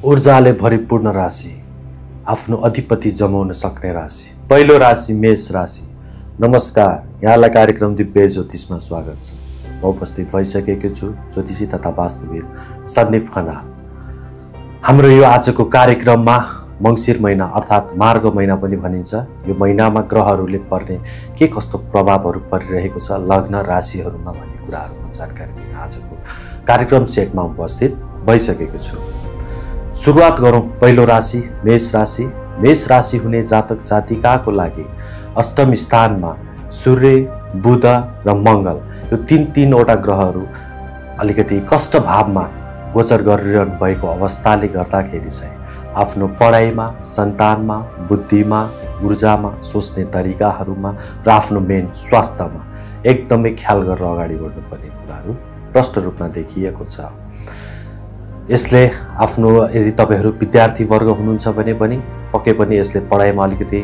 ऊर्जाले भरिपूर्ण राशि, आफ्नो अधिपति जमाउन सक्ने राशि। पहिलो राशि मेष राशि। नमस्कार, यहाँलाई कार्यक्रम दिव्य ज्योतिषमा स्वागत छ। म उपस्थित भइसकेको छु ज्योतिषी तथा वास्तुविद सन्दीप खनाल। हाम्रो यो आजको कार्यक्रममा मङ्सिर महिना अर्थात् मार्ग महिना पनि भनिन्छ। यो महिनामा ग्रहहरूले पर्ने के कस्तो प्रभावहरू परिरहेको छ लग्न राशिहरूमा भन्ने कुराहरूको जानकारी दिन आजको कार्यक्रम सेटमा उपस्थित भइसकेको छु। सुरुवात गरौँ। पहिलो राशि मेष राशि। मेष राशि हुने जातक जातिकाको लागि अष्टम स्थानमा सूर्य, बुध र मङ्गल यो तीनवटा ग्रहहरू अलिकति कष्ट भावमा गोचर गरिरहनु भएको अवस्थाले गर्दाखेरि चाहिँ आफ्नो पढाइमा, सन्तानमा, बुद्धिमा, ऊर्जामा, सोच्ने तरिकाहरूमा र आफ्नो मेन स्वास्थ्यमा एकदमै ख्याल गरेर अगाडि बढ्नुपर्ने कुराहरू प्रष्ट रूपमा देखिएको छ। यसले आफ्नो यदि तपाईहरू विद्यार्थी वर्ग हुनुहुन्छ भने पनि पक्कै पनि यसले पढाइमा अलिकति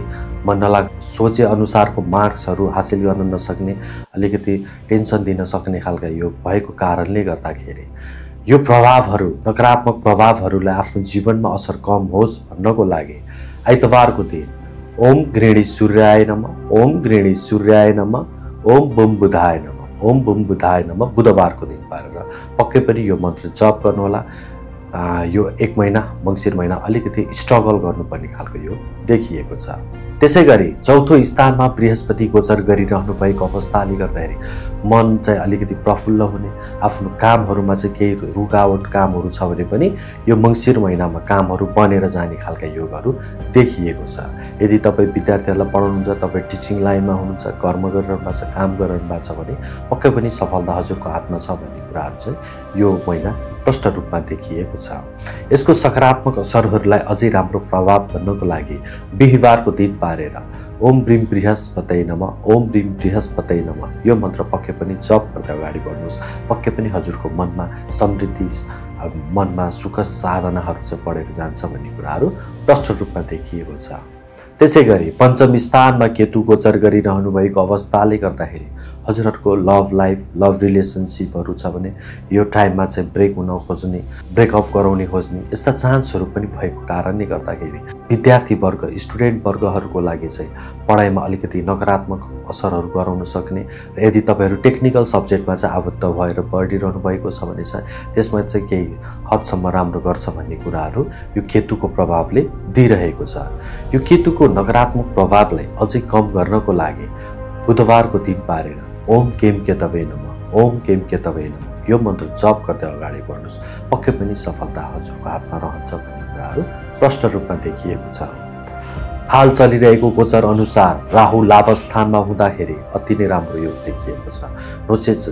मन सोचे अनुसारको मार्क्सहरू हासिल गर्न नसक्ने, अलिकति टेन्सन दिन सक्ने खालका योग भएको कारणले गर्दाखेरि यो प्रभावहरू, नकारात्मक प्रभावहरूलाई आफ्नो जीवनमा असर कम होस् भन्नको लागि आइतबारको दिन ओम गृहिणी सूर्याय नमः, ओम गृहिणी सूर्याय नमः, ओम बुम बुधाय नमः, ओम बुम बुधाय नमः बुधबारको दिन पारेर पक्कै पनि यो मन्त्र जप गर्नुहोला। यो एक महिना मङ्सिर महिना अलिकति स्ट्रगल गर्नुपर्ने खालको यो देखिएको छ। त्यसै गरी चौथो स्थानमा बृहस्पति गोचर गरिरहनु भएको अवस्थाले गर्दाखेरि मन चाहिँ अलिकति प्रफुल्ल हुने, आफ्नो कामहरूमा चाहिँ केही रुकावट कामहरू छ भने पनि यो मङ्सिर महिनामा कामहरू बनेर जाने खालका योगहरू देखिएको छ। यदि तपाईँ विद्यार्थीहरूलाई पढाउनुहुन्छ, तपाईँ टिचिङ लाइनमा हुनुहुन्छ, कर्म गरिरहनु भएको छ, काम गरिरहनु भएको छ भने पक्कै पनि सफलता हजुरको हातमा छ भन्ने कुराहरू चाहिँ यो महिना प्रष्ट रूपमा देखिएको छ। यसको सकारात्मक असरहरूलाई अझै राम्रो प्रभाव गर्नको लागि बिहिबारको दिन पारेर ओम ब्रीम बृहस्पतये नमः, ओम ब्रीम बृहस्पतये नमः यो मन्त्र पक्कै पनि जप गर्दै अगाडि बढ्नुहोस्। पक्कै पनि हजुरको मनमा समृद्धि, मनमा सुख साधनाहरू चाहिँ बढेर जान्छ भन्ने कुराहरू प्रष्ट रूपमा देखिएको छ। त्यसै गरी पञ्चम स्थानमा केतु गोचर गरिरहनु भएको अवस्थाले गर्दाखेरि हजुरहरूको लभ लाइफ, लभ रिलेसनसिपहरू छ भने यो टाइममा चाहिँ ब्रेक हुन खोज्ने, ब्रेकअप गराउने खोज्ने यस्ता चान्सहरू पनि भएको कारणले गर्दाखेरि विद्यार्थी वर्ग, स्टुडेन्ट वर्गहरूको लागि चाहिँ पढाइमा अलिकति नकारात्मक असरहरू गराउन सक्ने र यदि तपाईँहरू टेक्निकल सब्जेक्टमा चाहिँ आबद्ध भएर पढिरहनु भएको छ भने चाहिँ त्यसमा चाहिँ केही हदसम्म राम्रो गर्छ भन्ने कुराहरू यो केतुको प्रभावले दिइरहेको छ। यो केतुको नकारात्मक प्रभावलाई अझै कम गर्नको लागि बुधबारको दिन पारेर ओम केम केतवे नमः, ओम केम केतवे नमः यो मन्त्र जप गर्दै अगाडि बढ्नुहोस्। पक्कै पनि सफलता हजुरको हातमा रहन्छ भन्ने कुराहरू प्रष्ट रूपमा देखिएको छ। हाल चलिरहेको गोचर अनुसार राहु लाभस्थानमा हुँदाखेरि अति नै राम्रो योग देखिएको छ।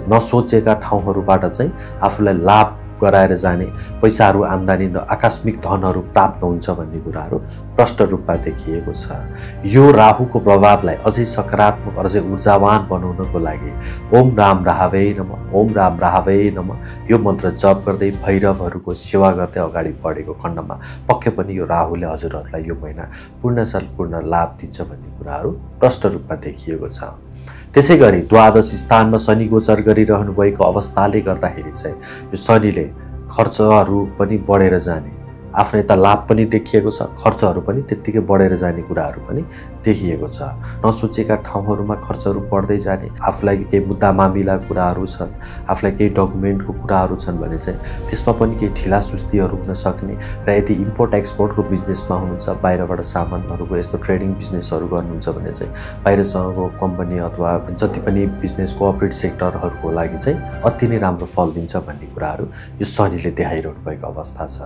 नसोचेका ठाउँहरूबाट चाहिँ आफूलाई लाभ गराएर जाने, पैसाहरू आम्दानी र आकस्मिक धनहरू प्राप्त हुन्छ भन्ने कुराहरू प्रष्ट रूपमा देखिएको छ। यो राहुको प्रभावलाई अझै सकारात्मक, अझै ऊर्जावान बनाउनको लागि ओम राम राहवे नमः, ओम राम राहवे नमः यो मन्त्र जप गर्दै भैरवहरूको सेवा गर्दै अगाडि बढेको खण्डमा पक्कै पनि यो राहुले हजुरहरूलाई यो महिना पूर्ण लाभ दिन्छ भन्ने कुराहरू प्रष्ट रूपमा देखिएको छ। त्यसै गरी द्वादश स्थानमा शनि गोचर गरिरहनु भएको अवस्थाले गर्दाखेरि चाहिँ यो शनिले खर्चहरू पनि बढेर जाने, आफ्नो यता लाभ पनि देखिएको छ, खर्चहरू पनि त्यत्तिकै बढेर जाने कुराहरू पनि देखिएको छ। नसोचेका ठाउँहरूमा खर्चहरू बढ्दै जाने, आफूलाई केही मुद्दा मामिला कुराहरू छन्, आफूलाई केही डकुमेन्टको कुराहरू छन् भने चाहिँ त्यसमा पनि केही ढिला सुस्तीहरू हुन सक्ने र यदि इम्पोर्ट एक्सपोर्टको बिजनेसमा हुनुहुन्छ, बाहिरबाट सामानहरूको यस्तो ट्रेडिङ बिजनेसहरू गर्नुहुन्छ भने चाहिँ बाहिरसँगको कम्पनी अथवा जति पनि बिजनेस कोअपरेट सेक्टरहरूको लागि चाहिँ अति नै राम्रो फल दिन्छ भन्ने कुराहरू यो शनिले देखाइरहनु भएको अवस्था छ।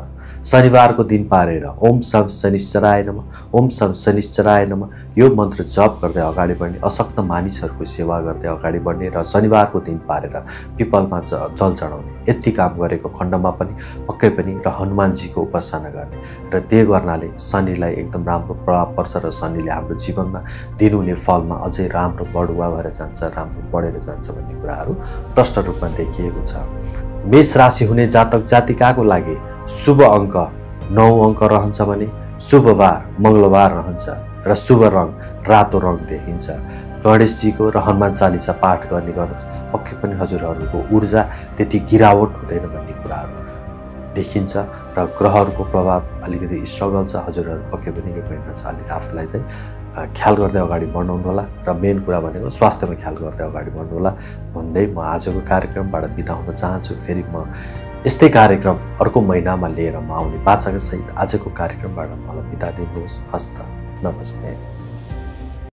शनिबारको दिन पारेर ओम शम शनिश्चराय नमः, ओम शम शनिश्चराय नमः यो मन्त्र जप गर्दै अगाडि बढ्ने, अशक्त मानिसहरूको सेवा गर्दै अगाडि बढ्ने र शनिबारको दिन पारेर पिपलमा जल चढाउने यति काम गरेको खण्डमा पनि पक्कै पनि र हनुमानजीको उपासना गर्ने र त्यो गर्नाले शनिलाई एकदम राम्रो प्रभाव पर्छ र शनिले हाम्रो जीवनमा दिनुहुने फलमा अझै राम्रो बढुवा भएर जान्छ, राम्रो बढेर जान्छ भन्ने कुराहरू प्रष्ट रूपमा देखिएको छ। मेष राशि हुने जातक जातिकाको लागि शुभ अङ्क 9 अङ्क रहन्छ भने शुभ बार मङ्गलबार रहन्छ र शुभ रङ रातो रङ देखिन्छ। गणेशजीको र हनुमान चालिसा पाठ गर्ने गर्नुहोस्, पक्कै पनि हजुरहरूको ऊर्जा त्यति गिरावट हुँदैन भन्ने कुराहरू देखिन्छ र ग्रहहरूको प्रभाव अलिकति स्ट्रगल छ। हजुरहरू पक्कै पनि यो महिना चाहिँ अलिक आफूलाई चाहिँ ख्याल गर्दै अगाडि बढ्नु होला र मेन कुरा भनेको स्वास्थ्यमा ख्याल गर्दै अगाडि बढ्नु होला भन्दै म आजको कार्यक्रमबाट बिदा हुन चाहन्छु। फेरि म यस्तै कार्यक्रम अर्को महिनामा लिएर म आउने बाचाका सहित आजको कार्यक्रमबाट मलाई बिदा दिनुहोस्। हस्त नमस्ते।